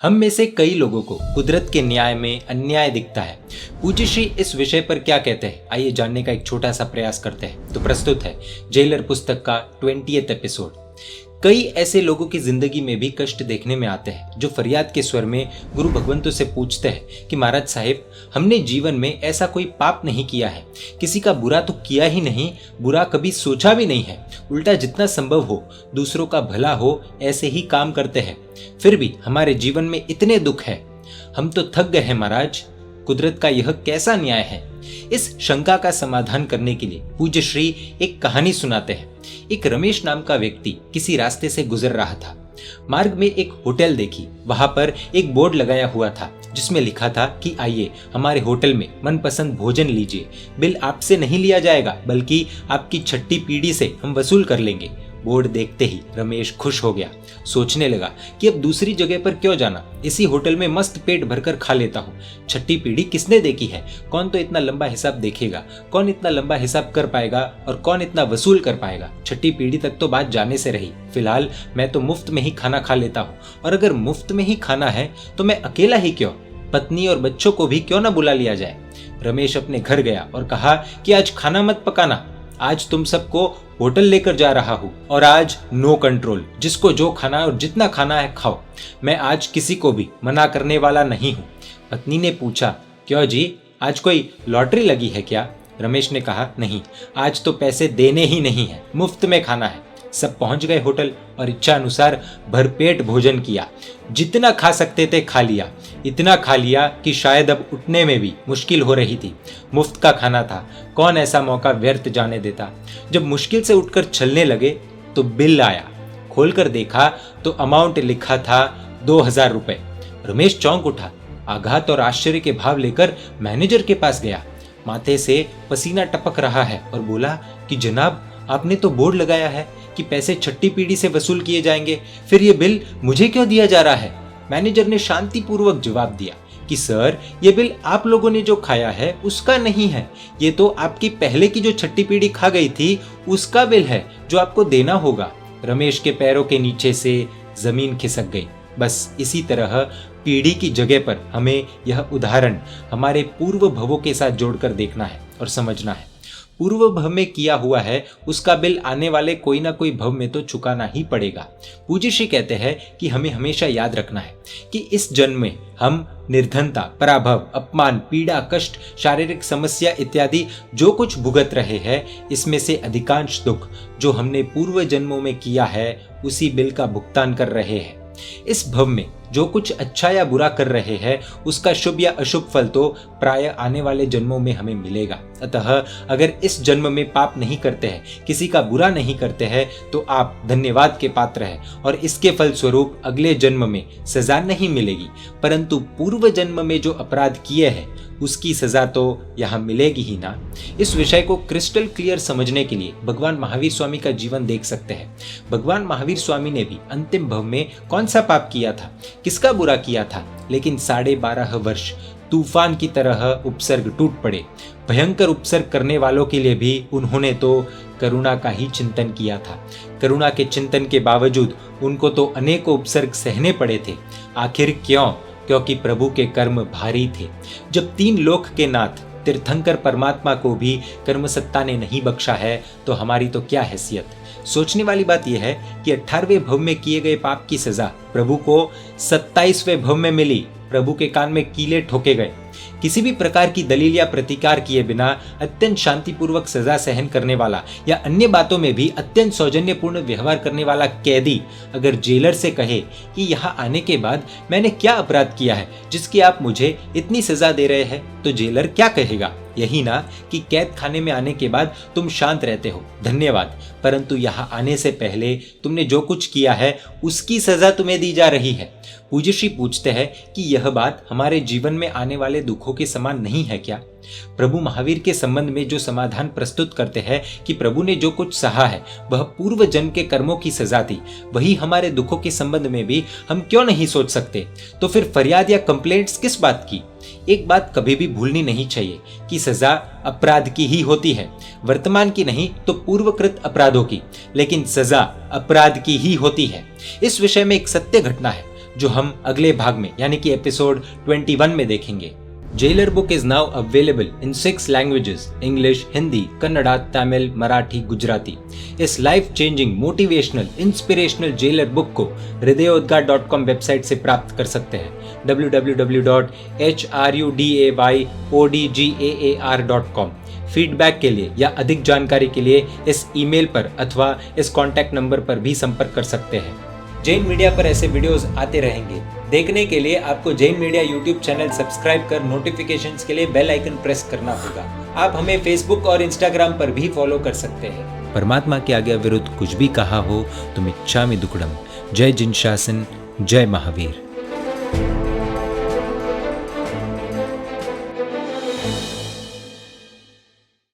हम में से कई लोगों को कुदरत के न्याय में अन्याय दिखता है। पूज्य श्री इस विषय पर क्या कहते हैं, आइए जानने का एक छोटा सा प्रयास करते हैं। तो प्रस्तुत है जेलर पुस्तक का 20th एपिसोड। कई ऐसे लोगों की जिंदगी में भी कष्ट देखने में आते हैं जो फरियाद के स्वर में गुरु भगवंतों से पूछते हैं कि महाराज साहिब, हमने जीवन में ऐसा कोई पाप नहीं किया है, किसी का बुरा तो किया ही नहीं, बुरा कभी सोचा भी नहीं है, उल्टा जितना संभव हो दूसरों का भला हो ऐसे ही काम करते हैं, फिर भी हमारे जीवन में इतने दुख है, हम तो थक गए हैं महाराज, कुदरत का यह कैसा न्याय है। इस शंका का समाधान करने के लिए पूज्य श्री एक कहानी सुनाते हैं। एक रमेश नाम का व्यक्ति किसी रास्ते से गुजर रहा था। मार्ग में एक होटल देखी, वहां पर एक बोर्ड लगाया हुआ था जिसमें लिखा था कि आइए हमारे होटल में मनपसंद भोजन लीजिए, बिल आपसे नहीं लिया जाएगा बल्कि आपकी छठी पीढ़ी से हम वसूल कर लेंगे। बोर्ड देखते ही रमेश खुश हो गया, सोचने लगा कि अब दूसरी जगह पर क्यों जाना, इसी होटल में मस्त पेट भरकर खा लेता हूँ। छठी पीढ़ी किसने देखी है, कौन तो इतना लंबा हिसाब देखेगा, कौन इतना लंबा हिसाब कर पाएगा और कौन इतना वसूल कर पाएगा। छठी पीढ़ी तक तो बात जाने से रही, फिलहाल मैं तो मुफ्त में ही खाना खा लेता हूँ, और अगर मुफ्त में ही खाना है तो मैं अकेला ही क्यों, पत्नी और बच्चों को भी क्यों ना बुला लिया जाए। रमेश अपने घर गया और कहा कि आज खाना मत पकाना, आज तुम सबको होटल लेकर जा रहा हूँ और आज नो कंट्रोल, जिसको जो खाना है और जितना खाना है खाओ, मैं आज किसी को भी मना करने वाला नहीं हूँ। पत्नी ने पूछा, क्यों जी, आज कोई लॉटरी लगी है क्या? रमेश ने कहा, नहीं, आज तो पैसे देने ही नहीं है, मुफ्त में खाना है। सब पहुंच गए होटल और इच्छा अनुसार भरपेट भोजन किया, जितना खा सकते थे खा लिया, इतना खा लिया कि शायद अब उठने में भी मुश्किल हो रही थी। मुफ्त का खाना था, कौन ऐसा मौका व्यर्थ जाने देता। जब मुश्किल से उठकर चलने लगे तो बिल आया, खोलकर देखा तो अमाउंट लिखा था 2000 रुपए। रमेश चौंक उठा, आघात और आश्चर्य के भाव लेकर मैनेजर के पास गया। माथे से पसीना टपक रहा है और बोला कि जनाब, आपने तो बोर्ड लगाया है कि पैसे छठी पीढ़ी से वसूल किए जाएंगे, फिर ये बिल मुझे क्यों दिया जा रहा है? मैनेजर ने शांतिपूर्वक जवाब दिया कि सर, ये बिल आप लोगों ने जो खाया है उसका नहीं है, ये तो आपकी पहले की जो छठी पीढ़ी खा गई थी उसका बिल है जो आपको देना होगा। रमेश के पैरों के नीचे से जमीन खिसक गई। बस इसी तरह पीढ़ी की जगह पर हमें यह उदाहरण हमारे पूर्व भवों के साथ जोड़कर देखना है और समझना है। पूर्व भव में किया हुआ है उसका बिल आने वाले कोई ना कोई भव में तो चुकाना ही पड़ेगा। पूज्य श्री कहते हैं कि हमें हमेशा याद रखना है कि इस जन्म में हम निर्धनता, पराभव, अपमान, पीड़ा, कष्ट, शारीरिक समस्या इत्यादि जो कुछ भुगत रहे हैं, इसमें से अधिकांश दुख जो हमने पूर्व जन्मों में किया है उसी बिल का भुगतान कर रहे हैं। इस भव में जो कुछ अच्छा या बुरा कर रहे हैं उसका शुभ या अशुभ फल तो प्राय आने वाले जन्मों में हमें मिलेगा। अतः अगर इस जन्म में पाप नहीं करते हैं, किसी का बुरा नहीं करते हैं, तो आप धन्यवाद के पात्र हैं और इसके फल स्वरूप अगले जन्म में सजा नहीं मिलेगी, परंतु पूर्व जन्म में जो अपराध किए हैं उसकी सजा तो यहाँ मिलेगी ही ना। इस विषय को क्रिस्टल क्लियर समझने के लिए भगवान महावीर स्वामी का जीवन देख सकते हैं। भगवान महावीर स्वामी ने भी अंतिम भव में कौन सा पाप किया था, किसका बुरा किया था, लेकिन 12.5 वर्ष तूफान की तरह उपसर्ग टूट पड़े। भयंकर उपसर्ग करने वालों के लिए भी उन्होंने तो करुणा का ही चिंतन किया था। करुणा के चिंतन के बावजूद उनको तो अनेकों उपसर्ग सहने पड़े थे। आखिर क्यों? क्योंकि प्रभु के कर्म भारी थे। जब 3 लोक के नाथ तीर्थंकर परमात्मा को भी कर्म सत्ता ने नहीं बख्शा है तो हमारी तो क्या हैसियत। सोचने वाली बात यह है कि 18वें भव में किए गए पाप की सजा प्रभु को 27वें भव में मिली। प्रभु के कान में कीले ठोके गए। किसी भी प्रकार की दलील या प्रतिकार किए बिना अत्यंत शांतिपूर्वक सजा सहन करने वाला या अन्य बातों में भी अत्यंत सौजन्यपूर्ण व्यवहार करने वाला कैदी अगर जेलर से कहे कि यहाँ आने के बाद मैंने क्या अपराध किया है जिसकी आप मुझे इतनी सजा दे रहे हैं, तो जेलर क्या कहेगा? यही ना कि कैद खाने में आने के बाद तुम शांत रहते हो, धन्यवाद, परंतु यहाँ आने से पहले तुमने जो कुछ किया है उसकी सजा तुम्हें दी जा रही है। पूज्य श्री पूछते हैं कि यह बात हमारे जीवन में आने वाले दुखों के समान नहीं है क्या? प्रभु महावीर के संबंध में जो समाधान प्रस्तुत करते हैं कि प्रभु ने जो कुछ सहा है वह पूर्व जन्म के कर्मों की सजा थी, वही हमारे दुखों के संबंध में भी हम क्यों नहीं सोच सकते? तो फिर फरियाद या कंप्लेंट्स किस बात की? एक बात कभी भी भूलनी नहीं चाहिए कि सजा अपराध की ही होती है, वर्तमान की नहीं तो पूर्वकृत अपराधों की, लेकिन सजा अपराध की ही होती है। इस विषय में एक सत्य घटना है जो हम अगले भाग में यानी कि एपिसोड 21 में देखेंगे। Jailer book is now available in 6 languages, English, Hindi, Kannada, Tamil, Marathi, Gujarati. इस life changing, motivational, inspirational jailer book को hridayoddgar.com वेबसाइट से प्राप्त कर सकते हैं, www.hrudayoddgar.com। फीडबैक के लिए या अधिक जानकारी के लिए इस ईमेल पर अथवा इस कॉन्टैक्ट नंबर पर भी संपर्क कर सकते हैं। जैन मीडिया पर ऐसे वीडियोस आते रहेंगे। देखने के लिए आपको Jain media YouTube channel subscribe कर नोटिफिकेशंस के लिए बेल आइकन प्रेस करना होगा। आप हमें फेसबुक और इंस्टाग्राम पर भी फॉलो कर सकते हैं। परमात्मा के आज्ञा विरुद्ध कुछ भी कहा हो तो मिच्छामि दुक्कडम। जय जिन शासन, जय महावीर।